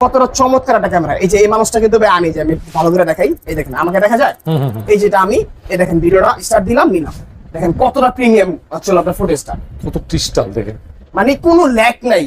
কতটা চমৎকার একটা ক্যামেরা। এই যে এই মানুষটা কিন্তু আমি ভালো করে দেখাই, এই দেখেন আমাকে দেখা যায়, এই যেটা আমি এই দেখেন ভিডিওটা স্টার্ট দিলাম নিলাম, দেখেন কতটা প্রিমিয়াম আসলে আপনার ফুটেজটা, কত ক্রিস্টাল দেখেন, মানে কোনো ল্যাগ নাই,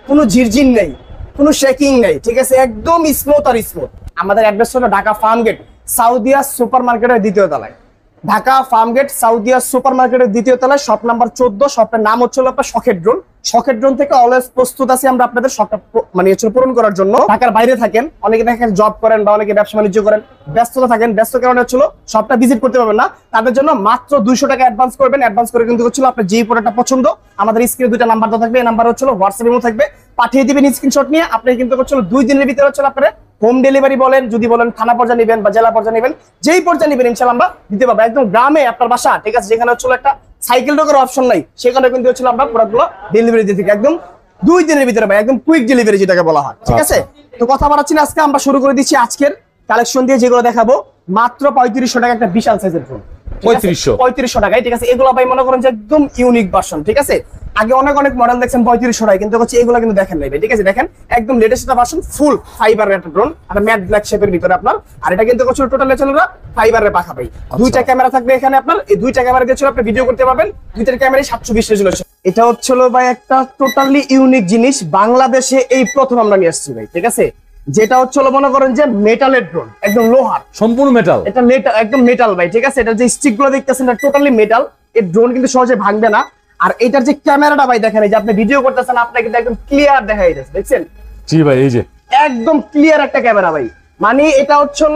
কোনো ঝিরঝির নেই, কোনো শেকিং নেই, ঠিক আছে, একদম স্মুথ আর স্মুথ। আমাদের অ্যাড্রেস হলো ঢাকা ফার্মগেট সাউদিয়া সুপার মার্কেটের দ্বিতীয় তলায়, ঢাকা ফার্মগেট সাউদিয়া সুপার মার্কেটের দ্বিতীয় তলায়, শপ নাম্বার 14। শপের নাম হচ্ছে আপনার শখের ড্রোন। শখের ড্রোন থেকে অলওয়েজ প্রস্তুত আছি আমরা আপনাদের শখটা মানে পূরণ করার জন্য। ঢাকার বাইরে থাকেন, অনেকে দেখেন জব করেন বা অনেকে ব্যবসা বাণিজ্য করেন, ব্যস্ততা থাকেন, ব্যস্ত কারণে হচ্ছিল শপটা ভিজিট করতে পারবেন না, তাদের জন্য মাত্র 200 টাকা অ্যাডভান্স করবেন। অ্যাডভান্স করে কিন্তু হচ্ছিল আপনার যে প্রোডাক্টটা পছন্দ, আমাদের স্ক্রিনে দুইটা নাম্বার দেওয়া থাকবে, এই নাম্বার হচ্ছিল হোয়াটসঅ্যাপ ইমো থাকবে, পাঠিয়ে দিবেন স্ক্রিনশট নিয়ে। আপনি কিন্তু হচ্ছিল 2 দিনের ভিতরে হচ্ছিল আপনার হোম ডেলিভারি বলেন, যদি বলেন থানা পর্যায়ে নেবেন বা জেলা পর্যায়ে নেবেন, যেই পর্যায়ে নেবেন ইনশাআল্লাহ আমরা দিতে পারবো। একদম গ্রামে আপনার বাসা, ঠিক আছে, যেখানে হচ্ছিল একটা সাইকেল ঢোকার অপশন নাই, সেখানে কিন্তু হচ্ছিল আমরা প্রোডাক্টগুলো ডেলিভারি দিয়ে থাকি একদম 2 দিনের ভিতরে ভাই, একদম কুইক ডেলিভারি যেটাকে বলা হয়, ঠিক আছে। তো কথা বাড়াচ্ছি না, আজকে আমরা শুরু করে দিচ্ছি আজকের কালেকশন দিয়ে, যেগুলো দেখাবো মাত্র 3500 টাকা একটা বিশাল সাইজের ড্রোন, 3500 টাকায়, ঠিক আছে। এগুলো ভাই মনে করেন যে একদম ইউনিক ভার্সন, ঠিক আছে। আগে অনেক মডেল দেখছেন 3500 টাকা, কিন্তু হচ্ছে এগুলো কিন্তু দেখেন নাই ভাই, ঠিক আছে। দেখেন একদম লেটেস্ট একটা ভার্সন, ফুল ফাইবারের একটা ড্রোন, আর ম্যাট ব্ল্যাক শেপের ভিতরে আপনার, আর এটা কিন্তু হচ্ছে টোটালি চলে না ফাইবারের পাখা ভাই। দুইটা ক্যামেরা থাকবে এখানে আপনার, এই দুইটা ক্যামেরা দিয়ে আপনি ভিডিও করতে পারবেন, দুইটার ক্যামেরাই 720 রেজোলিউশন। এটা হচ্ছিল ভাই একটা টোটালি ইউনিক জিনিস, বাংলাদেশে এই প্রথম আমরা নিয়ে আসছি ভাই, ঠিক আছে। যেটা হচ্ছিল মনে করেন যে মেটালের ড্রোন, একদম লোহার, সম্পূর্ণ মেটাল, এটা একদম মেটাল ভাই, ঠিক আছে। এটা যে স্টিক গুলো দেখতেছেন এটা টোটালি মেটাল, এই ড্রোন কিন্তু সহজে ভাঙবে না। আর এটার যে ক্যামেরাটা ভাই দেখেন, এই যে আপনি ভিডিও করতেছেন আপনাকে কিন্তু একদম ক্লিয়ার দেখা যাচ্ছে, দেখছেন? জি ভাই, এই যে একদম ক্লিয়ার একটা ক্যামেরা ভাই, মানে এটা হচ্ছিল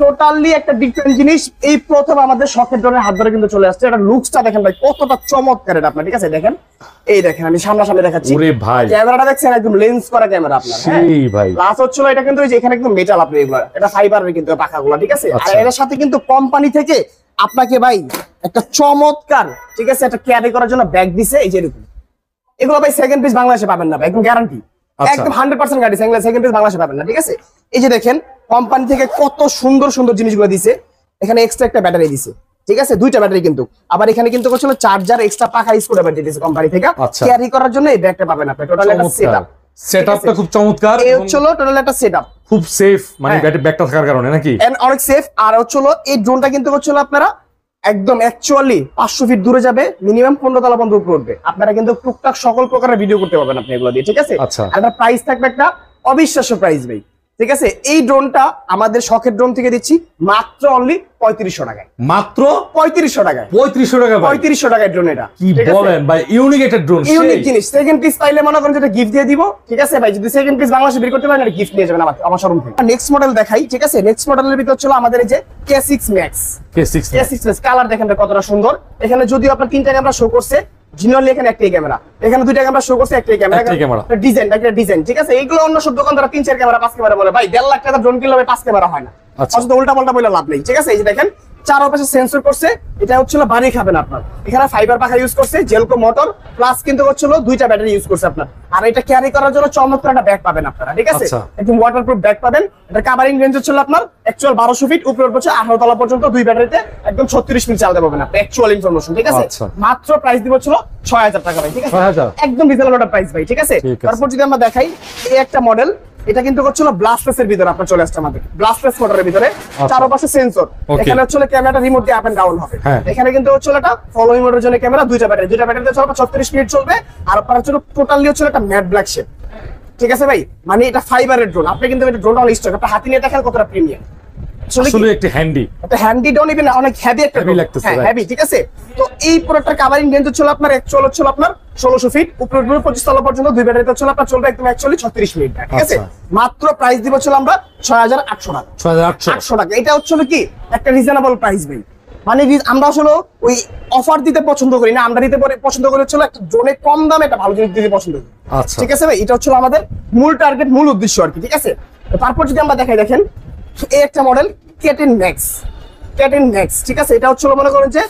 টোটালি একটা ডিফারেন্ট জিনিস, এই প্রথম আমাদের শখের ড্রোনের হাত ধরে কিন্তু চলে আসছে। এটা লুকসটা দেখেন ভাই কতটা চমৎকার এটা আপনার, ঠিক আছে। দেখেন এই দেখেন আমি সামনাসামনি দেখাচ্ছি, ওরে ভাই ক্যামেরাটা দেখছেন একদম লেন্স করা ক্যামেরা আপনার, সেই ভাই। প্লাস হচ্ছিল এটা কিন্তু এই যে এখানে একদম মেটাল, আপনি এগুলো এটা ফাইবারের কিন্তু পাখাগুলো, ঠিক আছে। আর এর সাথে কিন্তু কোম্পানি থেকে আপনাকে ভাই একটা চমৎকার, ঠিক আছে, একটা ক্যারি করার জন্য ব্যাগ দিছে, এই যে এরকম। এগুলো ভাই সেকেন্ড পিস বাংলাদেশে পাবেন না ভাই, একদম গ্যারান্টি, একদম 100% গ্যারান্টি, সেকেন্ড পিস বাংলাদেশে পাবেন না, ঠিক আছে। এই যে দেখেন কোম্পানি থেকে কত সুন্দর সুন্দর জিনিসগুলো দিছে, এখানে এক্সট্রা একটা ব্যাটারি দিছে, ঠিক আছে, দুইটা ব্যাটারি কিন্তু, আবার এখানে কিন্তু হচ্ছিল চার্জার, এক্সট্রা পাখা স্ক্রু ব্যাটারি দিছে কোম্পানি থেকে, ক্যারি করার জন্য এই ব্যাগটা পাবেন আপনি। টোটাল একটা সেটআপটা খুব চমৎকার, এই হচ্ছিল টোটাল একটা সেটআপ, খুব সেফ, মানে ব্যাগটা থাকার কারণে নাকি অনেক সেফ। আর হচ্ছিল এই ড্রোনটা কিন্তু হচ্ছিল আপনারা একদম অ্যাকচুয়ালি 500 ফিট দূরে যাবে, মিনিমাম 15 তলা পর্যন্ত উপরে উঠবে, আপনারা কিন্তু টুকটাক সকল প্রকারের ভিডিও করতে পারবেন আপনি এগুলো দিয়ে, ঠিক আছে। আর এটার প্রাইস থাকবে একটা অবিশ্বাস্য প্রাইস ভাই, ঠিক আছে। এই ড্রোনটা আমাদের শখের ড্রোন থেকে দিচ্ছি মাত্র অনলি 3500 টাকায়, মাত্র 3500 টাকায়, 3500 টাকা, 3500 টাকায় ড্রোন। এটা কি বলেন ভাই, ইউনিক একটা ড্রোন, ইউনিক জিনিস। সেকেন্ড পিস পাইলে মনে করেন যেটা গিফট দিয়ে দিব, ঠিক আছে ভাই। যদি সেকেন্ড পিস বাংলাদেশে বের করতে পারেন এটা গিফট নিয়ে যাবেন আমার শোরুম থেকে। নেক্সট মডেল দেখাই, ঠিক আছে। নেক্সট মডেলের ভিতর ছিল আমাদের এই যে K6 Max, K6 Max colour দেখেন কতটা সুন্দর। এখানে যদিও আপনার 3টা ক্যামেরা শো করছে, জিনিয়ালি এখানে একটাই ক্যামেরা, এখানে 2টা ক্যামেরা শো করছে, একটাই ক্যামেরা, ডিজাইন একটা ডিজাইন, ঠিক আছে। এইগুলো অন্য সব দোকানদার 3-4 ক্যামেরা 5 ক্যামেরা বলে, ভাই 1.5 লাখ টাকা ড্রোন কিনলে 5 ক্যামেরা হয় না, অথচ উল্টা পাল্টা বলে লাভ নেই, ঠিক আছে। এই যে দেখেন চারপাশে সেন্সর করছে, এটা হচ্ছিল বাড়ি খাবে না আপনার, এখানে ফাইবার পাখা ইউজ করছে, জেলকো মোটর, প্লাস কিন্তু হচ্ছিল 2টা ব্যাটারি ইউজ করছে আপনার। আর এটা ক্যারি করার জন্য চমৎকার একটা ব্যাগ পাবেন আপনারা, ঠিক আছে, একদম ওয়াটারপ্রুফ ব্যাগ পাবেন। এটা কভারিং রেঞ্জ হচ্ছিল আপনার অ্যাকচুয়াল 1200 ফিট, উপরে হচ্ছে 18 তলা পর্যন্ত, 2 ব্যাটারিতে একদম 36 মিনিট চালাতে পারবেন আপনি, অ্যাকচুয়াল ইনফরমেশন, ঠিক আছে। মাত্র প্রাইস দিব ছিল 6000 টাকা ভাই, ঠিক আছে, একদম রিজনেবল একটা প্রাইস ভাই, ঠিক আছে। তারপর যদি আমরা দেখাই এই একটা মডেল, এটা কিন্তু হচ্ছিল ব্লাস্টলেসের ভিতরে আপনার চলে আসছে আমাদের, ব্লাস্টলেস মোটরের ভিতরে, চারপাশে সেন্সর, এখানে হচ্ছিল ক্যামেরাটা রিমোট দিয়ে আপ এন্ড ডাউন হবে, এখানে কিন্তু হচ্ছিল এটা ফলোইং মোডের জন্য ক্যামেরা, 2টা ব্যাটারিতে চলবে, 36 মিনিট চলবে। আর আপনার হচ্ছিল টোটালি হচ্ছিল একটা ম্যাট ব্ল্যাক শেপ, ঠিক আছে ভাই, মানে এটা ফাইবারের ড্রোন। আপনি কিন্তু এটা ড্রোনটা অন স্টক, আপনি হাতে নিয়ে দেখেন কতটা প্রিমিয়াম, আসলে একটা হ্যান্ডি ড্রোন, ইভেন অনেক হেভি একটা ড্রোন, হ্যাঁ হেভি, ঠিক আছে। তো এই প্রোডাক্টটার কভারিং রেঞ্জ হচ্ছিল আপনার অ্যাকচুয়াল হচ্ছিল আপনার 1600 ফিট, উপরে 25 তলা পর্যন্ত, 2 ব্যাটারিতে হচ্ছিল আপনার চলবে একদম অ্যাকচুয়ালি 36 মিনিট, ঠিক আছে। মাত্র প্রাইস দিব ছিল আমরা 6800 টাকা, 6800 টাকা। এটা হচ্ছিল কি একটা রিজনেবল প্রাইস ভাই, মানে আমরা আসলে ওই অফার দিতে পছন্দ করি না, আমরা দিতে পছন্দ করি হচ্ছিল একটা ড্রোনে কম দামে একটা ভালো জিনিস দিতে পছন্দ করি, ঠিক আছে ভাই। এটা হচ্ছিল আমাদের মূল টার্গেট, মূল উদ্দেশ্য আর কি, ঠিক আছে। তারপর যদি আমরা দেখাই, দেখেন এই একটা মডেল K10 Max, ঠিক আছে। এটা হচ্ছিল মনে করেন যে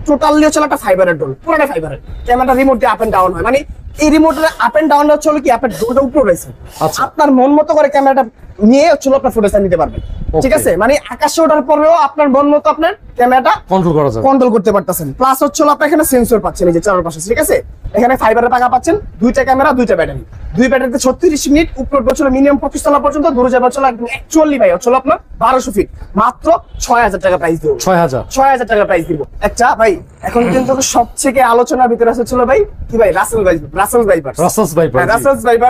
টোটালি হচ্ছে একটা ফাইবারের ড্রোন, পুরোটা ফাইবারের, ক্যামেরা রিমোট দিয়ে আপ এন্ড ডাউন হয়, মানে এই রিমোটের আপ এন্ড ডাউন হচ্ছে কি আপনার ড্রোনটা উপরে রয়েছে, আপনার মন মতো করে ক্যামেরাটা নিয়ে হচ্ছে আপনার ফুটেজ নিতে পারবেন। ঠিক আছে, মানে আকাশে ওঠার পরেও আপনার মন মতো আপনার ক্যামেরাটা কন্ট্রোল করতে পারতেছেন। প্লাস হচ্ছে আপনার এখানে সেন্সর পাচ্ছেন এই যে চারপাশে। ঠিক আছে, এখানে ফাইবারের পাকা পাচ্ছেন, দুইটা ক্যামেরা, দুইটা ব্যাটারি। দুই ব্যাটারিতে 36 মিনিট, উপরে বছর মিনিমাম 25 তলা পর্যন্ত, দূরে যাবে হচ্ছে একদম অ্যাকচুয়ালি ভাই হচ্ছে আপনার 1200 ফিট, মাত্র 6000 টাকা প্রাইস দিব। 6000 টাকা প্রাইস দিব। একটা ভাই এখন কিন্তু সবথেকে আলোচনার ভিতরে আছে ছিল ভাই কি ভাই, রাসেলস ভাইপার।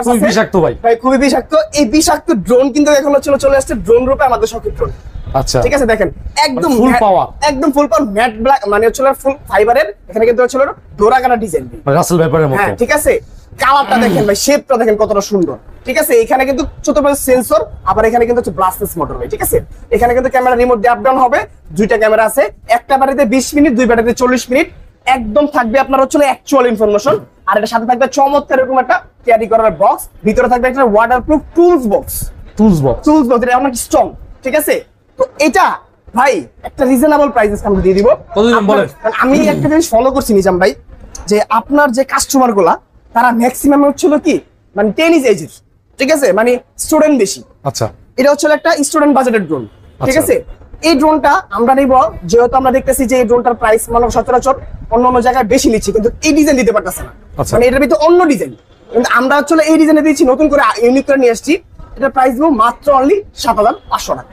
খুবই বিষাক্ত ভাই, খুবই বিষাক্ত। এই বিষাক্ত ড্রোন কিন্তু এখন হচ্ছে চলে আসছে ড্রোন রূপে আমাদের শখের ড্রোন। আচ্ছা, ঠিক আছে, দেখেন একদম ফুল পাওয়ার, একদম ফুল পাওয়ার ম্যাট ব্ল্যাক, মানে হচ্ছে ফুল ফাইবারের। এখানে কিন্তু হচ্ছে ডোরা কাটা ডিজাইন, রাসেল ভাইপারের মতো। হ্যাঁ, ঠিক আছে, কালারটা দেখেন ভাই, শেপটা দেখেন কতটা সুন্দর। ঠিক আছে, এখানে কিন্তু চতুর্পাশে সেন্সর, আবার এখানে কিন্তু হচ্ছে ব্লাস্টলেস মোটর ভাই। ঠিক আছে, এখানে কিন্তু ক্যামেরা রিমোট দিয়ে আপ ডাউন হবে। দুইটা ক্যামেরা আছে, একটা ব্যাটারিতে 20 মিনিট, দুই ব্যাটারিতে 40 মিনিট। একদম থাকবে আপনার হচ্ছে অ্যাকচুয়াল ইনফরমেশন। আর এটার সাথে থাকবে চমৎকার এরকম একটা ক্যারি করার বক্স, ভিতরে থাকবে একটা ওয়াটারপ্রুফ টুলস বক্স। এটা অনেক স্ট্রং। ঠিক আছে, তো এটা ভাই একটা রিজনেবল প্রাইসে আমরা দিয়ে দিব। আমি একটা জিনিস ফলো করছি নিজাম ভাই, যে আপনার যে কাস্টমার গুলা তারা ম্যাক্সিমাম হচ্ছিল কি মানে 10 এজের। ঠিক আছে, মানে স্টুডেন্ট বেশি। আচ্ছা, এটা হচ্ছে একটা স্টুডেন্ট বাজেটের ড্রোন। ঠিক আছে, এই ড্রোনটা আমরা নিব যেহেতু আমরা দেখতেছি যে এই ড্রোনটার প্রাইস মানে সচরাচর অন্য জায়গায় বেশি নিচ্ছি, কিন্তু এই ডিজাইন দিতে পারতেছে না। মানে এটার ভিতরে অন্য ডিজাইন, কিন্তু আমরা আসলে এই ডিজাইনে দিয়েছি, নতুন করে ইউনিক করে নিয়ে আসছি। এটা প্রাইস দিব মাত্র অনলি 7500 টাকা।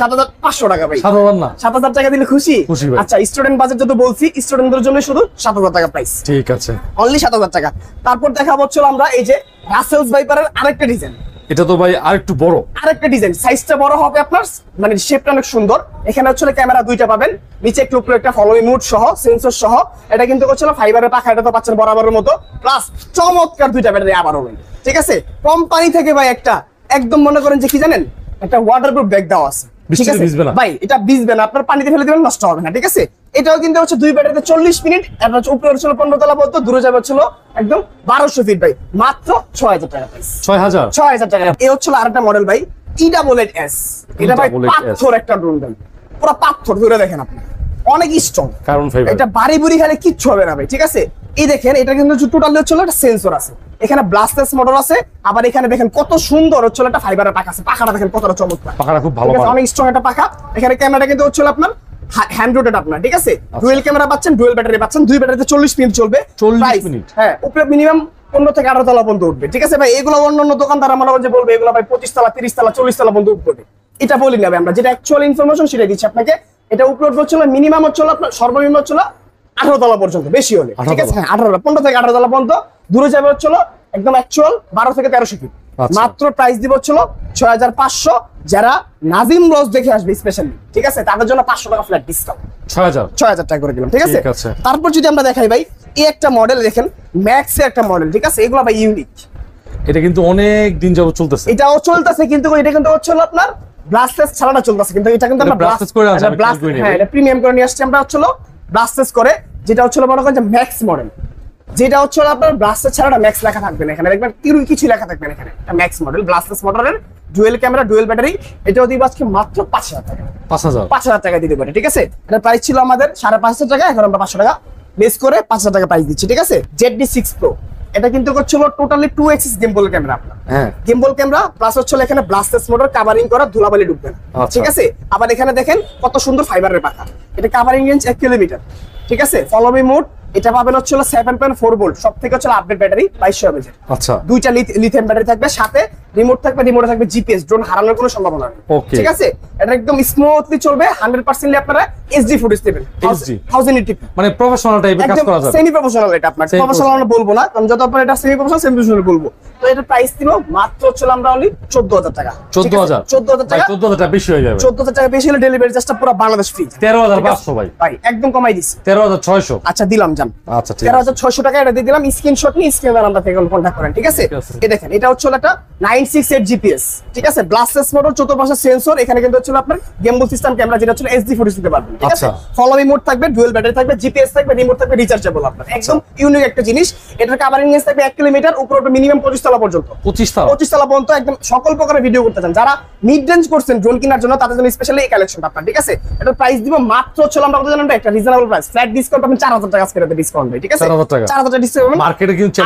7500 টাকা ভাই, 7000 টাকা দিলে খুশি? আচ্ছা, স্টুডেন্ট বাজেট যত বলছি, স্টুডেন্টদের জন্য শুধু 7000 টাকা প্রাইস। ঠিক আছে, অনলি 7000 টাকা। তারপর দেখা হচ্ছে আমরা এই যে রাসেলস ভাইপারের আরেকটা ডিজাইন। এটা তো ভাই আরেকটু বড়, আরেকটা ডিজাইন, সাইজটা বড় হবে আপনার, মানে শেপটা অনেক সুন্দর। এখানে হচ্ছে ক্যামেরা দুইটা পাবেন, নিচে একটু উপরে একটা ফলোইং মোড সহ, সেন্সর সহ। এটা কিন্তু হচ্ছে ফাইবারের পাখা, এটা তো পাচ্ছেন বরাবরের মতো। প্লাস চমৎকার দুইটা ব্যাটারি আবার হবে। ঠিক আছে, কোম্পানি থেকে ভাই একটা একদম মনে করেন যে কি জানেন, একটা ওয়াটারপ্রুফ ব্যাগ দেওয়া আছে। ঠিক আছে ভাই, এটা ভিজবে না, আপনার পানিতে ফেলে দিবেন, নষ্ট হবে না। ঠিক আছে, এটাও কিন্তু হচ্ছে দুই ব্যাটারিতে 40 মিনিট, এটা হচ্ছে উপরে হচ্ছে 15 তলা পর্যন্ত, দূরে যাবে হচ্ছে একদম 1200 ফিট ভাই, মাত্র 6000 টাকা প্রাইস। 6000 টাকা। এই হচ্ছে আরেকটা মডেল ভাই, ESS। এটা ভাই পাথর একটা ড্রোন ভাই, পুরো পাথর, ধরে দেখেন আপনি, অনেক স্ট্রং। কারণ এটা বাড়ি বুড়ি খালে কিচ্ছু হবে না ভাই। ঠিক আছে, এই দেখেন এটা কিন্তু টোটালি হচ্ছে একটা সেন্সর আছে, এখানে ব্লাস্টলেস মোটর আছে, আবার এখানে দেখেন কত সুন্দর হচ্ছে একটা ফাইবারের পাখা আছে। পাখাটা দেখেন কতটা চমৎকার, পাখাটা খুব ভালো, অনেক স্ট্রং একটা পাখা। এখানে ক্যামেরাটা কিন্তু হচ্ছে আপনার হ্যান্ড রোটেট আপনার। ঠিক আছে, ডুয়েল ক্যামেরা পাচ্ছেন, ডুয়েল ব্যাটারি পাচ্ছেন, দুই ব্যাটারিতে 40 মিনিট চলবে। 40 মিনিট, হ্যাঁ, উপরে মিনিমাম 15 থেকে 18 তলা পর্যন্ত উঠবে। ঠিক আছে ভাই, এগুলো অন্যান্য দোকানদার মনে হয় যে বলবে এগুলো ভাই 25 তলা, 30 তলা, 40 তলা পর্যন্ত উঠবে। এটা বলি না ভাই, আমরা যেটা অ্যাকচুয়াল ইনফরমেশন সেটা দিচ্ছি আপনাকে। এটা উপরে হচ্ছে মিনিমাম হচ্ছে আপনার সর্বনিম্ন হচ্ছে 18 তলা পর্যন্ত, বেশি হলে। ঠিক আছে, হ্যাঁ 18, 15 থেকে 18 তলা পর্যন্ত। দূরে যাবে হচ্ছে একদম অ্যাকচুয়াল 12 থেকে 1300 ফিট। মাত্র প্রাইস দিব হচ্ছে 6500। যারা নাজিম ব্লগস দেখে আসবে স্পেশালি, ঠিক আছে, তাদের জন্য 500 টাকা ফ্ল্যাট ডিসকাউন্ট, 6000 টাকা করে দিলাম। ঠিক আছে, তারপর যদি আমরা দেখাই ভাই, এই একটা মডেল দেখেন, ম্যাক্স এর একটা মডেল। ঠিক আছে, এগুলো ভাই ইউনিক, এটা কিন্তু অনেক দিন যাবত চলতেছে। এটাও চলতেছে, কিন্তু এটা কিন্তু হচ্ছে আপনার ব্লাস্টলেস ছাড়াটা চলতেছে, কিন্তু এটা কিন্তু আমরা ব্লাস্টলেস করে আনছি, হ্যাঁ, এটা প্রিমিয়াম করে নিয়ে আসছি আমরা হচ্ছে ব্লাস্টলেস করে, যেটা হচ্ছে মনে করেন যে ম্যাক্স মডেল, যেটা হচ্ছে আপনার ব্লাস্টলেস ছাড়াটা ম্যাক্স লেখা থাকবে না, এখানে দেখবেন কিছু লেখা থাকবে না। এখানে এটা ম্যাক্স মডেল, ব্লাস্টলেস মোটরের, ডুয়েল ক্যামেরা, ডুয়েল ব্যাটারি। এটাও দিব আজকে মাত্র 5000 টাকা। 5000 টাকা দিতে পারে। ঠিক আছে, এটা প্রাইস ছিল আমাদের 5500 টাকা, এখন আমরা 500 টাকা লেস করে 5000 টাকা প্রাইস দিচ্ছি। ঠিক আছে, ZD6 Pro, এটা কিন্তু হচ্ছিল টোটালি 2 এক্সিস গিম্বল ক্যামেরা আপনার, হ্যাঁ, গিম্বল ক্যামেরা। প্লাস হচ্ছে এখানে ব্লাস্টলেস মোটর, কভারিং করা, ধুলাবালি ঢুকবে না। ঠিক আছে, আবার এখানে দেখেন কত সুন্দর ফাইবারের পাখা, এটা কভারিং রেঞ্জ 1 কিলোমিটার। ঠিক আছে, ফলো মি মোড, এটা পাবেন হচ্ছে 7.4 ভোল্ট, সব থেকে হচ্ছে আপডেট ব্যাটারি, 2200 mAh। আচ্ছা, দুইটা লিথিয়াম ব্যাটারি থাকবে, সাথে রিমোট থাকবে, রিমোটে থাকবে জিপিএস, ড্রোন হারানোর কোনো সম্ভাবনা নেই। ঠিক আছে, এটা একদম স্মুথলি চলবে, 100% আপনারা এইচডি ফুটেজ দিবেন, 1080p, মানে প্রফেশনাল টাইপের কাজ করা যাবে। সেমি প্রফেশনাল, এটা আপনার প্রফেশনাল আমরা বলবো না, কারণ যত আপনারা এটা সেমি প্রফেশনাল বলবো। তো এটা প্রাইস দিব মাত্র হচ্ছে আমরা অনলি 14000 টাকা। 14000 টাকা, 14000 টাকা বেশি হয়ে যাবে। 14000 টাকা বেশি হলে ডেলিভারি চার্জটা পুরো বাংলাদেশ ফ্রি। 13500 ভাই একদম কমাই দিছি, 13600। আচ্ছা দিলাম জান, আচ্ছা ঠিক আছে, 13600 টাকা এটা দিয়ে দিলাম। স্ক্রিনশট নিয়ে স্ক্রিনে নাম্বার থেকে কন্টাক্ট করেন। ঠিক আছে, এই দেখেন, এটা হচ্ছে একটা 968 জিপিএস। ঠিক আছে, ব্লাস্টলেস মোটর, চতুর্পাশে সেন্সর, এখানে কিন্তু হচ্ছে আপনার গেমবল সিস্টেম ক্যামেরা, যেটা হচ্ছে এইচডি ফুটেজ দিতে পারবেন। ঠিক আছে, ফলো মি মোড থাকবে, ডুয়াল ব্যাটারি থাকবে, জিপিএস থাকবে, রিমোট থাকবে, রিচার্জেবল আপনার, একদম ইউনিক একটা জিনিস। এটার কভারিং রেঞ্জ থাকবে 1 কিলোমিটার, উপরে মিনিমাম 25 তলা পর্যন্ত, 25 তলা পর্যন্ত একদম সকল প্রকারের ভিডিও করতে চান, যারা মিড রেঞ্জ করছেন ড্রোন কেনার জন্য তাদের জন্য স্পেশালি এই কালেকশনটা আপনার, ঠিক আছে। এটা প্রাইস দিব মাত্র হচ্ছে আমরা কত জানেন, একটা রিজনেবল প্রাইস, ফ্ল্যাট ডিসকাউন্ট পাবেন 4000 টাকা আজকে রাতে ডিসকাউন্ট ভাই, ঠিক আছে। 4000 টাকা ডিসকাউন্ট, মার্কেটে কিন্তু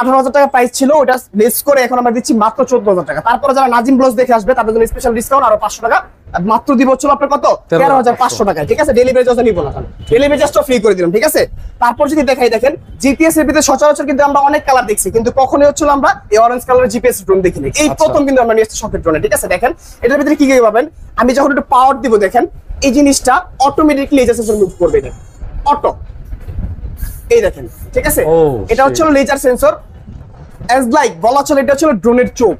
18,000 টাকা প্রাইস ছিল, ওটা লেস করে এখন আমরা দিচ্ছি মাত্র 14,000 টাকা। তারপরে যারা নাজিম ব্লগস দেখে আসবে তাদের জন্য স্পেশাল ডিসকাউন্ট আরো 500 টাকা মাত্র দিব হচ্ছে আপনার কত 13,500 টাকায়, ঠিক আছে। ডেলিভারি চার্জ নিব না, ডেলিভারি চার্জটা ফ্রি করে দিলাম, ঠিক আছে। তারপর যদি দেখাই, দেখেন জিপিএস এর ভিতরে সচরাচর কিন্তু আমরা অনেক কালার দেখছি, কিন্তু কখনোই হচ্ছিল আমরা এই অরেঞ্জ কালারের জিপিএস ড্রোন দেখিনি, এই প্রথম কিন্তু আমরা নিয়ে এসেছি শখের ড্রোনে, ঠিক আছে। দেখেন এটার ভিতরে কি কি পাবেন, আমি যখন একটু পাওয়ার দিব দেখেন এই জিনিসটা অটোমেটিক্যালি লেজার সেন্সর মুভ করবে, দেখেন অটো, এই দেখেন, ঠিক আছে। এটা হচ্ছে লেজার সেন্সর, অ্যাজ লাইক বলা চলে এটা হচ্ছে ড্রোনের চোখ,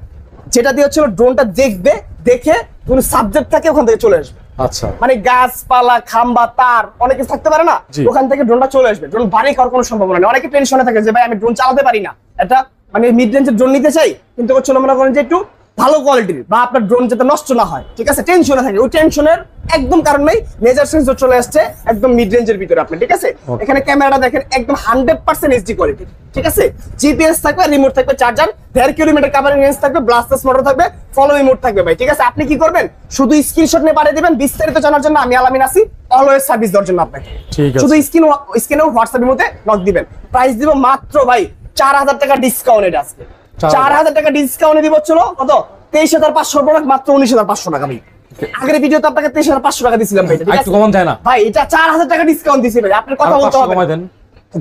যেটা দিয়ে হচ্ছে ড্রোনটা দেখবে, দেখে কোন সাবজেক্ট থাকে ওখান থেকে চলে আসবে। আচ্ছা, মানে গাছপালা, খাম্বা, তার অনেক কিছু থাকতে পারে না, ওখান থেকে ড্রোনটা চলে আসবে। ড্রোন বাড়ি খাওয়ার কোনো সম্ভাবনা নেই। অনেকে টেনশনে থাকে যে ভাই আমি ড্রোন চালাতে পারি না, এটা মানে মিড রেঞ্জের ড্রোন নিতে চাই, কিন্তু হচ্ছে মনে করেন যে একটু ভালো কোয়ালিটির বা আপনার ড্রোন যাতে নষ্ট না হয়, ঠিক আছে, টেনশনে থাকে, ওই টেনশনের একদম কারণ নেই, লেজার সেন্সর চলে আসছে একদম মিড রেঞ্জের ভিতরে আপনি, ঠিক আছে। এখানে ক্যামেরাটা দেখেন একদম 100% এইচডি কোয়ালিটি, ঠিক আছে। জিপিএস থাকবে, রিমোট থাকবে, চার্জার, 1.5 কিলোমিটার কাভারিং রেঞ্জ থাকবে, ব্লাস্টার্স মোটর থাকবে, ফলোইং মোড থাকবে ভাই, ঠিক আছে। আপনি কি করবেন, শুধু স্ক্রিনশট নিয়ে পাঠিয়ে দিবেন। বিস্তারিত জানার জন্য আমি আলামিন আছি, অলওয়েজ সার্ভিস দেওয়ার জন্য আপনাকে, শুধু স্ক্রিনে হোয়াটসঅ্যাপের মধ্যে নক দিবেন। প্রাইস দিব মাত্র ভাই 4,000 টাকা ডিসকাউন্ট, এটা আজকে 4,000 টাকা ডিসকাউন্টে দিব হচ্ছিল কত 23,500 প্রোডাক্ট মাত্র 19,500 টাকা ভাই। আগের ভিডিওতে আপনাকে 23,500 টাকা দিছিলাম ভাই, ঠিক আছে, একটু কমান যায় না ভাই, এটা 4,000 টাকা ডিসকাউন্ট দিছি ভাই, আপনার কথা বলতে হবে, কমাই দেন,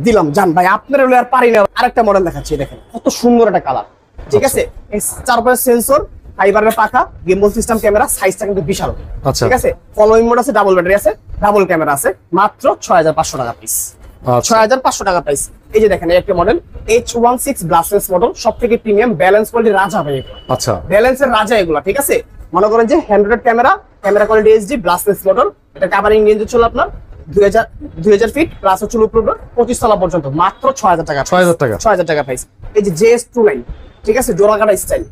দিলাম জান ভাই, আপনার হলে আর পারি না। আরেকটা মডেল দেখাচ্ছি, দেখেন কত সুন্দর একটা কালার, ঠিক আছে। এই চারপাশে সেন্সর, ফাইবারের পাখা, গিম্বল সিস্টেম ক্যামেরা, সাইজটা কিন্তু বিশাল, ঠিক আছে। ফলোইং মোড আছে, ডাবল ব্যাটারি আছে, ডাবল ক্যামেরা আছে, মাত্র 6,500 টাকা পিস, 6,500 টাকা প্রাইস। এই যে দেখেন একটা মডেল H16 ব্লাস্টলেস মডেল, সবথেকে প্রিমিয়াম ব্যালেন্স কোয়ালিটি রাজা ভাই, আচ্ছা ব্যালেন্সের রাজা এগুলা, ঠিক আছে। মনে করেন যে 100 ক্যামেরা কোয়ালিটি এইচডি ব্লাস্টলেস মডেল, এটা কাভারিং রেঞ্জ ছিল আপনার 2000 ফিট প্লাস হচ্ছে উপর 25 তলা পর্যন্ত, মাত্র 6,000 টাকা, 6,000 টাকা প্রাইস। এই যে JS29, ঠিক আছে, জোড়াকাটা style,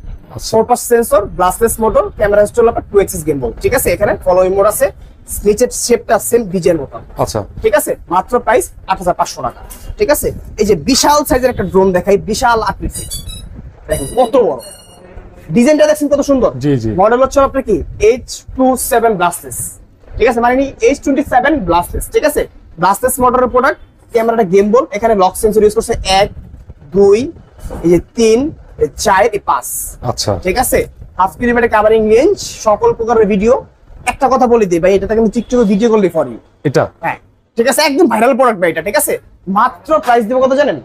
4 sensor, brushless motor, camera হচ্ছে আপনার 2 এক্সিস গিম্বল, ঠিক আছে। এখানে ফলোইং মোড আছে, নিচের শেপটা সেম ডিজের মতো, আচ্ছা, ঠিক আছে। মাত্র প্রাইস 8,500 টাকা, ঠিক আছে। এই যে বিশাল সাইজের একটা ড্রোন দেখাই, বিশাল আকৃতি, দেখেন কত বড়, ডিজাইনটা দেখছেন কত সুন্দর। জি জি, মডেল হচ্ছে আপনার কি H27 ব্লাস্টলেস, ঠিক আছে, মানে H27 ব্লাস্টলেস, ঠিক আছে। ব্লাস্টলেস মোটরের প্রোডাক্ট, ক্যামেরাটা গিম্বল, এখানে লক সেন্সর ইউজ করছে 1 2 এই যে 3 4 5, আচ্ছা, ঠিক আছে। হাফ কিলোমিটার কাভারিং রেঞ্জ, সকল প্রকারের ভিডিও। একটা কথা বলে দিই ভাই, এটা কিন্তু টিকটকে ভিডিও করলে ফর ইউ, এটা হ্যাঁ, ঠিক আছে, একদম ভাইরাল প্রোডাক্ট ভাই এটা, ঠিক আছে। মাত্র প্রাইস দিব কত জানেন,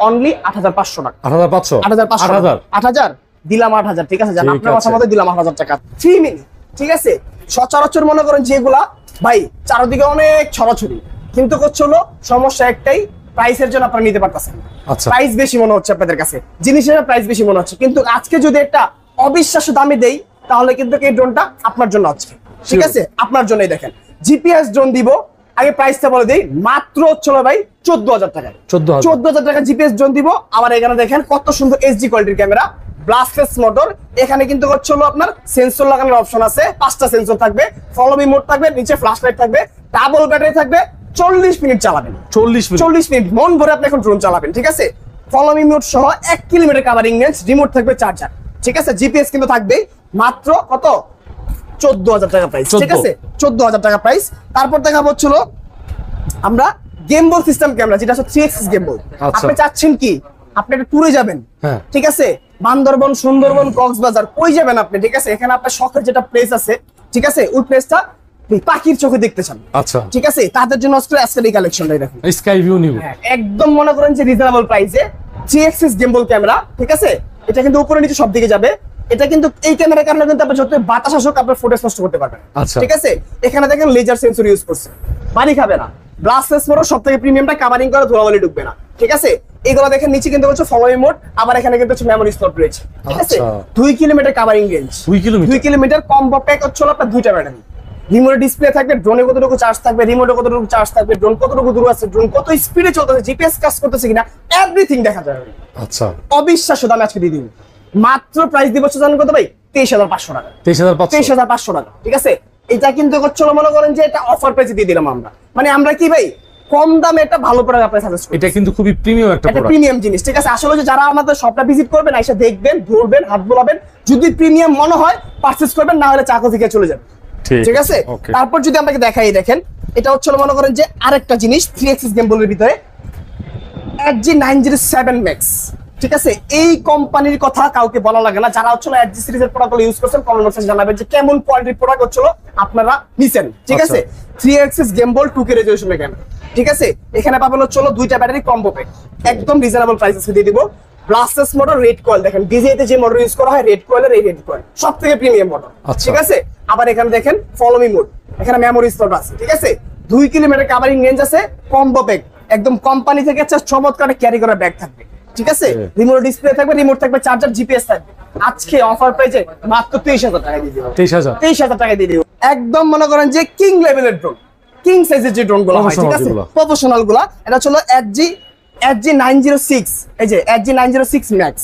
অনলি 8,500 টাকা, 8,500 দিলাম 8,000, ঠিক আছে, জান আপনার কথা মতো দিলাম 8,000 টাকা 3 মিনিট, ঠিক আছে। সচরাচর মনে করেন যেগুলা ভাই চারদিকে অনেক ছড়াছড়ি, কিন্তু হচ্ছে হলো সমস্যা একটাই, প্রাইসের জন্য আপনারা নিতে পারতেছেন, আচ্ছা, প্রাইস বেশি মনে হচ্ছে আপনাদের কাছে, জিনিসের প্রাইস বেশি মনে হচ্ছে, কিন্তু আজকে যদি একটা অবিশ্বাস্য দামে দেই তাহলে কিন্তু এই ড্রোনটা আপনার জন্য আজকে, ঠিক আছে, আপনার জন্যই। দেখেন জিপিএস ড্রোন দিব, আগে প্রাইসটা বলে দেই, মাত্র হচ্ছিল ভাই 14,000 টাকায়, 14,000 টাকা জিপিএস ড্রোন দিব। আবার এখানে দেখেন কত সুন্দর এইচডি কোয়ালিটির ক্যামেরা, ব্লাস্টলেস মোটর, এখানে কিন্তু হচ্ছে হলো আপনার সেন্সর লাগানোর অপশন আছে, 5টা সেন্সর থাকবে, ফলো মি মোড থাকবে, নিচে ফ্ল্যাশ লাইট থাকবে, ডাবল ব্যাটারি থাকবে, 40 মিনিট চালাবেন, 40 মিনিট মন ভরে আপনি এখন ড্রোন চালাবেন, ঠিক আছে। ফলো মি মোড সহ 1 কিলোমিটার কাভারিং রেঞ্জ, রিমোট থাকবে, চার্জার, ঠিক আছে। জিপিএস কিন্তু থাকবে, মাত্র কত 14,000 টাকা প্রাইস, ঠিক আছে, 14,000 টাকা প্রাইস। তারপর দেখা হচ্ছিল আমরা গেমবল সিস্টেম ক্যামেরা, যেটা হচ্ছে 3 এক্সিস গেমবল। আপনি চাচ্ছেন কি আপনি একটা ট্যুরে যাবেন, ঠিক আছে, বান্দরবন, সুন্দরবন, কক্সবাজার, কই যাবেন আপনি, ঠিক আছে। এখানে আপনার শখের যেটা প্লেস আছে, ঠিক আছে, ওই প্লেসটা পাখির চোখে দেখতে চান, আচ্ছা, ঠিক আছে, তাদের জন্য আজকে এই কালেকশনটাই দেখুন, স্কাই ভিউ নিব, একদম মনে করেন যে রিজনেবল প্রাইসে 3 এক্সিস গেমবল ক্যামেরা, ঠিক আছে। এটা কিন্তু উপরে নিচে সব দিকে যাবে, এটা কিন্তু এই ক্যামেরার কারণে কিন্তু আপনি যত বাতাস আসুক আপনার ফুটেজ নষ্ট করতে পারবেন, ঠিক আছে। এখানে দেখেন লেজার সেন্সর ইউজ করছে, বাড়ি খাবে না, ব্লাস্টলেস মোড, সবথেকে প্রিমিয়ামটা, কাভারিং করা, ধুলাবালি ঢুকবে না, ঠিক আছে। এগুলো দেখেন নিচে কিন্তু হচ্ছে ফলোইং মোড, আবার এখানে কিন্তু হচ্ছে মেমরি স্লট রয়েছে, ঠিক আছে। 2 kilometre covering range, 2 kilometre, combo pack হচ্ছে আপনার 2টা ব্যাটারি, রিমোট ডিসপ্লে থাকবে, ড্রোনে কতটুকু চার্জ থাকবে, রিমোটে কতটুকু চার্জ থাকবে, ড্রোন কতটুকু দূর আছে, ড্রোন কত স্পিডে চলতেছে, জিপিএস কাজ করতেছে কিনা, এভরিথিং দেখা যাবে, আচ্ছা। অবিশ্বাস্য দামে আজকে দিয়ে দিন, মাত্র প্রাইস দিব জানেন কত ভাই, 23,500 টাকা, 23,500 টাকা, ঠিক আছে। এটা কিন্তু হচ্ছিল মনে করেন যে এটা অফার প্রাইসে দিয়ে দিলাম আমরা, মানে আমরা কি ভাই কম দামে একটা ভালো প্রোডাক্ট আপনাদের সাজেস্ট করি। এটা কিন্তু খুবই প্রিমিয়াম একটা এটা প্রোডাক্ট। প্রিমিয়াম জিনিস, ঠিক আছে। আসলে যে যারা আমাদের শপটা ভিজিট করবেন, এসে দেখবেন, ধরবেন, হাত বোলাবেন, যদি প্রিমিয়াম মনে হয় পারচেজ করবেন, না হলে চাকু থেকে চলে যাবেন, ঠিক আছে। Okay. তারপর যদি আপনাকে দেখাই, দেখেন এটা হচ্ছে মনে করেন যে আরেকটা জিনিস 3 অ্যাক্সিস গেম বলের ভিতরে HG907 Max, ঠিক আছে। এই কোম্পানির কথা কাউকে বলা লাগে না, যারা হচ্ছে HG সিরিজের প্রোডাক্টগুলো ইউজ করছেন কমেন্ট বক্সে জানাবেন যে কেমন কোয়ালিটির প্রোডাক্ট হচ্ছিল আপনারা নিছেন, ঠিক আছে। 3 অ্যাক্সিস গেম বল 2K রেজোলিউশনের ক্যামেরা, ঠিক আছে। এখানে পাবেন হচ্ছে দুইটা ব্যাটারি কম্বো প্যাক, একদম রিজনেবল প্রাইসে দিয়ে দিব। ব্লাস্টার্স মোটর, রেড কয়েল, দেখেন ডিজেতে যে মোটর ইউজ করা হয় রেড কয়েলের, এই রেড কয়েল সবথেকে প্রিমিয়াম মোটর, ঠিক আছে। আবার এখানে দেখেন ফলো মি মোড, এখানে মেমোরি স্লট আছে, ঠিক আছে। 2 কিলোমিটার কভারিং রেঞ্জ আছে, কম্বো প্যাক, একদম কোম্পানি থেকে চমৎকার ক্যারি করা ব্যাগ থাকবে, ঠিক আছে। রিমোট ডিসপ্লে থাকবে, রিমোট থাকবে, চার্জার, জিপিএস থাকবে। আজকে অফার প্রাইসে মাত্র 23,000 টাকা দিয়ে দিব। 23,000 টাকা দিয়ে দিব। একদম মনে করেন যে কিং লেভেলের ড্রোন, কিং সাইজের যে ড্রোন গুলো হয়, ঠিক আছে, প্রফেশনাল গুলা। এটা হলো HG906, এই যে HG906 Max,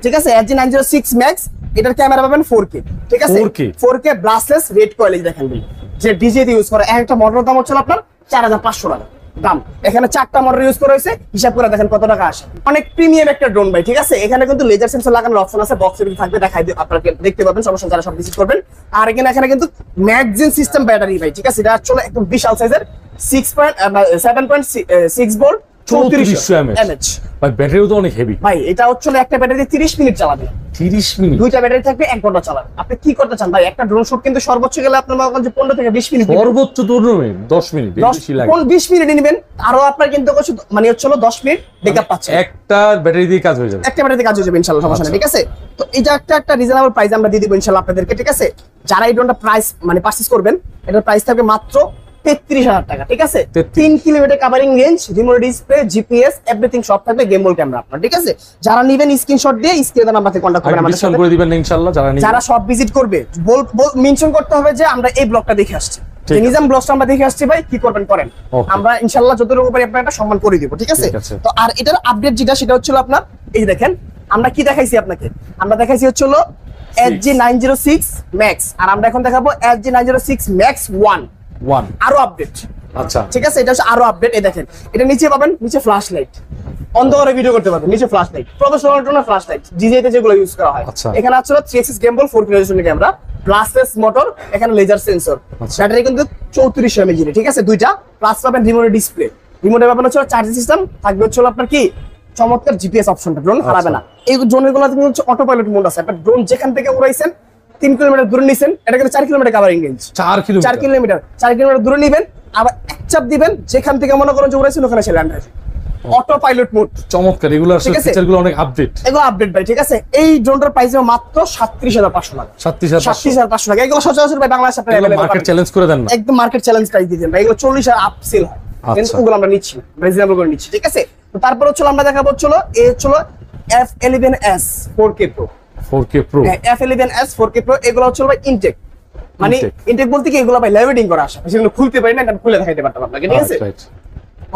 ঠিক আছে। HG906 Max, এটার ক্যামেরা পাবেন 4K, ঠিক আছে। 4K ব্লাস্টলেস রেড কয়েল, এই দেখেন যে ডিজে দিয়ে ইউজ করা। একটা মোটরের দাম হচ্ছে আপনার 4,500 টাকা দাম। এখানে 4টা মোটর ইউজ করা হয়েছে, হিসাব করে দেখেন কত টাকা আসে। অনেক প্রিমিয়াম একটা ড্রোন ভাই, ঠিক আছে। এখানে কিন্তু লেজার সেন্সর লাগানোর অপশন আছে, বক্সের ভিতরে থাকবে, দেখাই দিই আপনারা দেখতে পাবেন, সমস্যা যারা সব ভিজিট করবেন। আর এখানে কিন্তু ম্যাগজিন সিস্টেম ব্যাটারি ভাই, ঠিক আছে। এটা আসলে একদম বিশাল সাইজের 7.6 ভোল্ট 3400 mAh ভাই। ব্যাটারিও তো অনেক হেভি ভাই। এটা হচ্ছে একটা ব্যাটারি 30 মিনিট চালাবে, 30 মিনিট। দুইটা ব্যাটারি থাকবে, 1 ঘন্টা চালাবে। আপনি কি করতে চান ভাই? একটা ড্রোন শুট কিন্তু সর্বোচ্চ গেলে আপনার মনে করেন যে 15 থেকে 20 মিনিট, সর্বোচ্চ 10 মিনিট, বেশি লাগে। 20 মিনিট নেবেন, আরো আপনার কিন্তু মানে হচ্ছে 10 মিনিট ব্যাকআপ পাচ্ছেন। একটা ব্যাটারি দিয়ে কাজ হয়ে যাবে, একটা ব্যাটারি দিয়ে কাজ হয়ে যাবে ইনশাআল্লাহ, সমস্যা নেই, ঠিক আছে। তো এটা একটা রিজনেবল প্রাইস আমরা দিয়ে দিব ইনশাআল্লাহ আপনাদেরকে, ঠিক আছে। যারা এই ড্রোনটা প্রাইস মানে পারচেজ করবেন, এটার প্রাইস থাকবে মাত্র 33,000 টাকা, ঠিক আছে। 3 kilometre covering range, remote display, GPS, everything সব থাকবে, গেম বল ক্যামেরা আপনার, ঠিক আছে। যারা নেবেন স্ক্রিনশট দিয়ে স্ক্রিনে নাম্বারে কন্টাক্ট করবেন আমাদের সাথে, করে দিবেন ইনশাআল্লাহ। যারা সব ভিজিট করবে মেনশন করতে হবে যে আমরা এই ব্লগটা দেখে আসছি, নিজাম ব্লগটা আমরা দেখে আসছি ভাই, কি করবেন করেন, আমরা ইনশাআল্লাহ যতটুকু পারি আপনার একটা সম্মান করে দিব, ঠিক আছে। তো আর এটার আপডেট যেটা সেটা হচ্ছে আপনার এই দেখেন, আমরা কি দেখাইছি আপনাকে, আমরা দেখাইছি হচ্ছে HG906 Max, আর আমরা এখন দেখাবো HG906 Max 1 আরো আপডেট, আচ্ছা, ঠিক আছে। এটা হচ্ছে আরো আপডেট। এই দেখেন, এটা নিচে পাবেন, নিচে ফ্ল্যাশ লাইট, অন্ধকারে ভিডিও করতে পারবেন, নিচে ফ্ল্যাশ লাইট, প্রফেশনাল ড্রোনের ফ্ল্যাশ লাইট, ডিজেতে যেগুলো ইউজ করা হয়। এখানে আছে 3 অ্যাক্সিস গেম বল 4K রেজোলিউশন ক্যামেরা, ব্লাস্টলেস মোটর, এখানে লেজার সেন্সর, ব্যাটারি কিন্তু 3400 mAh, ঠিক আছে, দুইটা। প্লাস পাবেন রিমোট ডিসপ্লে, রিমোটে পাবেন হচ্ছে চার্জিং সিস্টেম, থাকবে হচ্ছে আপনার কি চমৎকার জিপিএস অপশনটা, ড্রোন হারাবে না। এই ড্রোনের গুলো হচ্ছে অটো পাইলট মোড আছে। একটা ড্রোন যেখান থেকে উড়াইছেন 3 কিলোমিটার দূরে নিছেন, এটা কিন্তু 4 কিলোমিটার কভারিং রেঞ্জ, 4 কিলোমিটার দূরে নিবেন, আবার এক চাপ দিবেন, যেখান থেকে মনে করেন যে উড়াইছেন ওখানে সে ল্যান্ড হয়েছে, অটো পাইলট মোড। চমৎকার, এগুলো আসলে ফিচারগুলো অনেক আপডেট, এগুলো আপডেট ভাই, ঠিক আছে। এই ড্রোনটার প্রাইস মাত্র 37,500 টাকা, 37,500 টাকা। এগুলো সচরাচর ভাই বাংলাদেশে আপনারা अवेलेबल মার্কেট চ্যালেঞ্জ করে দেন না, একদম মার্কেট চ্যালেঞ্জ প্রাইস দিয়ে দেন ভাই। এগুলো 40,000 আপ সেল হয়, কিন্তু ওগুলো আমরা নিচ্ছি রিজনেবল করে নিচ্ছি, ঠিক আছে। তো তারপর হচ্ছে আমরা দেখাবো হচ্ছে এই হচ্ছে F11s 4K Pro, 4K Pro, F11s 4K Pro, এগুলো হচ্ছে ভাই ইনটেক, মানে ইনটেক বলতে কি এগুলো ভাই লেভেলিং করা আসে, সেগুলো খুলতে পারি না, এটা খুলে দেখাইতে পারতাম আপনাকে, ঠিক আছে।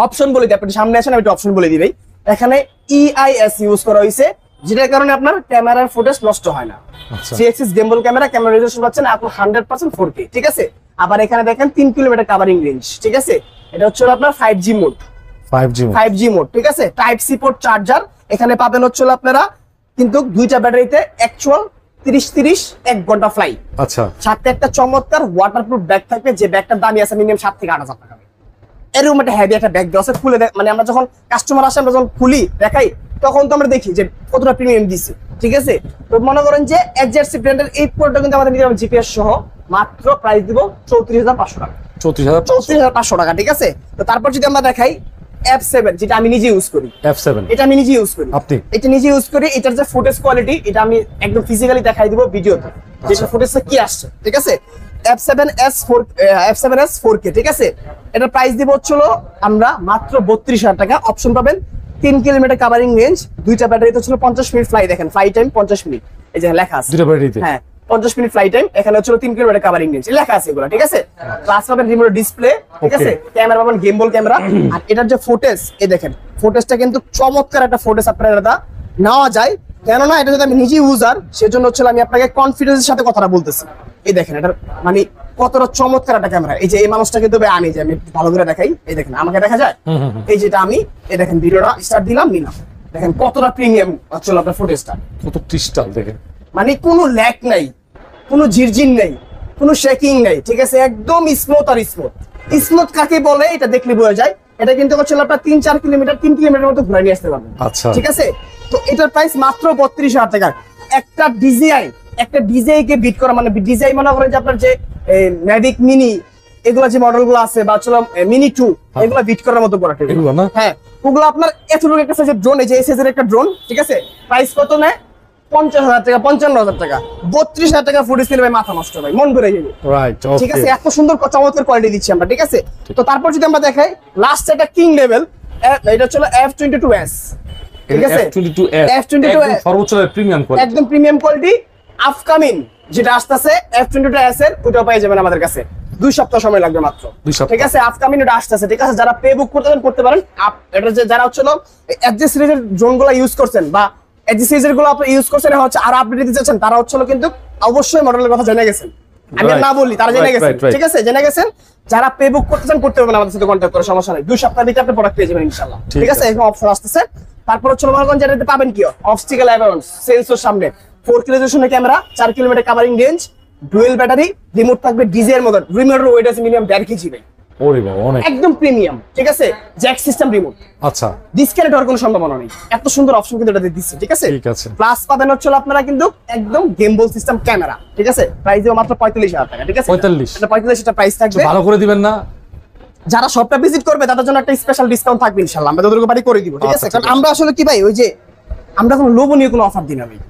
অপশন বলে দিই, আপনি সামনে আসেন, আমি একটা অপশন বলে দিই ভাই। এখানে EIS ইউজ করা হয়েছে, যেটার কারণে আপনার ক্যামেরার ফুটেজ নষ্ট হয় না। 3 অ্যাক্সিস গেমবল ক্যামেরা, ক্যামেরা রেজোলিউশন পাচ্ছেন আপনি 100% 4K, ঠিক আছে। আবার এখানে দেখেন 3 কিলোমিটার কভারিং রেঞ্জ, ঠিক আছে। এটা হচ্ছে আপনার 5G মোড, 5G মোড, ঠিক আছে। টাইপ সি পোর্ট চার্জার এখানে পাবেন হচ্ছে আপনারা, কিন্তু দুইটা ব্যাটারিতে অ্যাকচুয়াল 30 1 ঘন্টা ফ্লাই, আচ্ছা। সাথে একটা চমৎকার ওয়াটারপ্রুফ ব্যাগ থাকবে, যে ব্যাগটার দামই আছে মিনিমাম 7 থেকে 8,000 টাকা। এরকম একটা হেভি একটা ব্যাগ দেওয়া আছে, খুলে মানে আমরা যখন কাস্টমার আসে, আমরা যখন খুলি দেখাই, তখন তো আমরা দেখি যে কতটা প্রিমিয়াম দিচ্ছে, ঠিক আছে। তো মনে করেন যে HG ব্র্যান্ডের এই প্রোডাক্টটা কিন্তু আমাদের নিতে হবে জিপিএস সহ, মাত্র প্রাইস দিব 34,500 টাকা, 34,500 টাকা, ঠিক আছে। তো তারপর যদি আমরা দেখাই F7, যেটা আমি নিজে ইউজ করি, F7 এটা আমি নিজে ইউজ করি, আপনি এটা নিজে ইউজ করি। এটার যে ফুটেজ কোয়ালিটি, এটা আমি একদম ফিজিক্যালি দেখাই দিব ভিডিওতে, যেটা ফুটেজটা কি আসছে, ঠিক আছে। F7s 4K, ঠিক আছে। এটা প্রাইস দিব হচ্ছিল আমরা মাত্র 32,000 টাকা। অপশন পাবেন 3 কিলোমিটার কভারিং রেঞ্জ, দুইটা ব্যাটারিতে হচ্ছিল 50 মিনিট ফ্লাই, দেখেন ফ্লাই টাইম 50 মিনিট, এই যে লেখা আছে দুটো ব্যাটারিতে, হ্যাঁ 50 মিনিট ফ্লাই টাইম, এখানে হচ্ছিল 3 কিলোমিটার কভারিং রেঞ্জ লেখা আছে এগুলো, ঠিক আছে। প্লাস পাবেন রিমোট ডিসপ্লে, ঠিক আছে, ক্যামেরা পাবেন গেম বল ক্যামেরা। আর এটার যে ফুটেজ, এই দেখেন ফুটেজটা কিন্তু চমৎকার একটা ফুটেজ আপনারা এটা নেওয়া যায়, কেননা এটা যদি আমি নিজে ইউজার, সেজন্য হচ্ছে আমি আপনাকে কনফিডেন্সের সাথে কথাটা বলতেছি। এই দেখেন, এটা মানে কতটা চমৎকার একটা ক্যামেরা। এই যে এই মানুষটা কিন্তু ভাই আমি যে আমি ভালো করে দেখাই, এই দেখেন আমাকে দেখা যায়, এই যেটা আমি এই দেখেন ভিডিওটা স্টার্ট দিলাম নিলাম, দেখেন কতটা প্রিমিয়াম আসলে আপনার ফুটেজটা, কত ক্রিস্টাল দেখেন, মানে কোনো ল্যাগ নাই, কোনো ঝিরঝির নেই, কোনো শেকিং নেই, ঠিক আছে, একদম স্মুথ। আর স্মুথ স্মুথ কাকে বলে এটা দেখলে বোঝা যায়। এটা কিন্তু হচ্ছে আপনার 3-4 কিলোমিটার 3 কিলোমিটার মতো ঘুরে নিয়ে আসতে পারবেন। আচ্ছা ঠিক আছে, তো এটার প্রাইস মাত্র 32,000 টাকা। একটা ডিজাই কে বিট করা, মানে ডিজাই মনে করেন যে আপনার যে ম্যাভিক মিনি এগুলা যে মডেলগুলো আছে বা চলো মিনি 2 এগুলা বিট করার মতো প্রোডাক্ট এগুলো না, হ্যাঁ ওগুলো আপনার এতটুকু একটা সাইজের ড্রোন, এই যে এই সাইজের একটা ড্রোন, ঠিক আছে, প্রাইস কত নেয় 50,000 টাকা 55,000 টাকা। 32,000 টাকা ফুটেজ নিলে ভাই মাথা নষ্ট, ভাই মন ভরে যাবে। রাইট, ঠিক আছে, এত সুন্দর চমৎকার কোয়ালিটি দিচ্ছি আমরা। ঠিক আছে, তো তারপর যদি আমরা দেখাই লাস্ট একটা কিং লেভেল, এটা হলো F22s। ঠিক আছে, F22s সর্বোচ্চ প্রিমিয়াম কোয়ালিটি, একদম প্রিমিয়াম কোয়ালিটি। আপকামিং যেটা আসতেছে F22s এর ওটাও পেয়ে যাবেন আমাদের কাছে, 2 সপ্তাহ সময় লাগবে মাত্র। 2 সপ্তাহ। ঠিক আছে, আপকামিং এটা আসতেছে। ঠিক আছে, যারা পে বুক করতে পারেন, এটা যে যারা হচ্ছে এফজি সিরিজের ড্রোনগুলো ইউজ করছেন বা এফজি সিরিজের গুলো আপনি ইউজ করছেন হচ্ছে আর আপডেট দিতে চাচ্ছেন, তারা হচ্ছে কিন্তু অবশ্যই মডেলের কথা জেনে গেছেন। আমি না বলি, তারা জেনে গেছেন। ঠিক আছে, জেনে গেছেন। যারা পে বুক করতে চান করতে পারবেন, আমাদের সাথে কন্ট্যাক্ট করে, সমস্যা নাই। 2 সপ্তাহের ভিতরে আপনি প্রোডাক্ট পেয়ে যাবেন ইনশাআল্লাহ। ঠিক আছে, এখন অপশন আসতেছে। তারপর হচ্ছে মনে করেন যেটাতে পাবেন কি অবস্টিক্যাল অ্যাভারেন্স সেন্সর সামনে, 4K রেজোলিউশনের camera, 4 kilometre covering range, dual battery, remote থাকবে ডিজে এর মতো। রিমোটের ওয়েট আছে মিনিমাম 1.5 কেজি ভাই। ওরে বাবা, অনেক একদম প্রিমিয়াম। ঠিক আছে, জ্যাক সিস্টেম রিমোট, আচ্ছা, ডিসকানেক্ট হওয়ার কোনো সম্ভাবনা নেই। এত সুন্দর অপশন কিন্তু এটাতে দিচ্ছে। ঠিক আছে, ঠিক আছে। প্লাস পাবেন হচ্ছে আপনারা কিন্তু একদম গেমবল সিস্টেম ক্যামেরা। ঠিক আছে, প্রাইসও মাত্র 45,000 টাকা। ঠিক আছে, 45 এটা 45 এটা প্রাইস থাকবে। ভালো করে দিবেন না, যারা শপটা ভিজিট করবে তাদের জন্য একটা স্পেশাল ডিসকাউন্ট থাকবে ইনশাআল্লাহ, আমরা তাদেরকে বাড়ি করে দিব। ঠিক আছে, কারণ আমরা আসলে কি ভাই, ওই যে আমরা কোনো লোভনীয় কোনো অফার দিই না ভাই,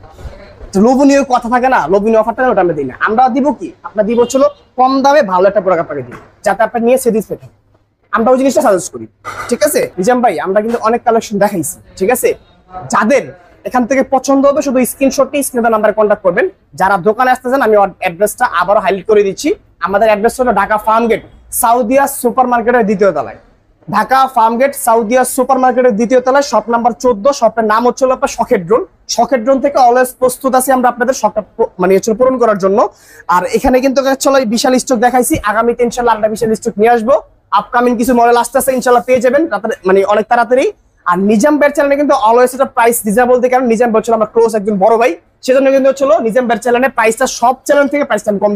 লোভনীয় কথা থাকে না, লোভনীয় অফারটা ওটা আমরা দিই না। আমরা দিব কি, আমরা দিব হচ্ছে কম দামে ভালো একটা প্রোডাক্ট আপনাকে দিই, যাতে আপনি নিয়ে স্যাটিসফাই থাকেন। আমরা ওই জিনিসটা সাজেস্ট করি। ঠিক আছে নিজাম ভাই, আমরা কিন্তু অনেক কালেকশন দেখাইছি। ঠিক আছে, যাদের এখান থেকে পছন্দ হবে শুধু স্ক্রিনশটটি স্ক্রিনের নাম্বারে কন্ট্যাক্ট করবেন। যারা দোকানে আসতেছেন আমি অ্যাড্রেসটা আবারও হাইলাইট করে দিচ্ছি। আমাদের অ্যাড্রেস হলো ঢাকা ফার্মগেট সাউদিয়া সুপার মার্কেটের 2য় তলায়। ঢাকা ফার্মগেট সাউদিয়া সুপার মার্কেটের 2য় তলায়, শপ নাম্বার 14। শপের নাম হচ্ছে আপনার শখের ড্রোন। শখের ড্রোন থেকে অলওয়েজ প্রস্তুত আছি আমরা আপনাদের শখটা মানে পূরণ করার জন্য। আর এখানে কিন্তু বিশাল স্টক দেখাইছি, আগামীতে ইনশাআল্লাহ আমরা বিশাল স্টক নিয়ে আসবো। আপকামিং কিছু মডেল আসতেছে ইনশাআল্লাহ পেয়ে যাবেন মানে অনেক তাড়াতাড়ি। আর নিজাম ভাইয়ের চ্যানেলে কিন্তু অলওয়েজ এটা প্রাইস রিজনেবল দেখে, কারণ নিজাম ভাই হচ্ছে আমার ক্লোজ একজন বড় ভাই, সেজন্য কিন্তু হচ্ছে নিজাম ভাইয়ের চ্যানেলে প্রাইসটা সব চ্যানেল থেকে প্রাইসটা কম দিয়ে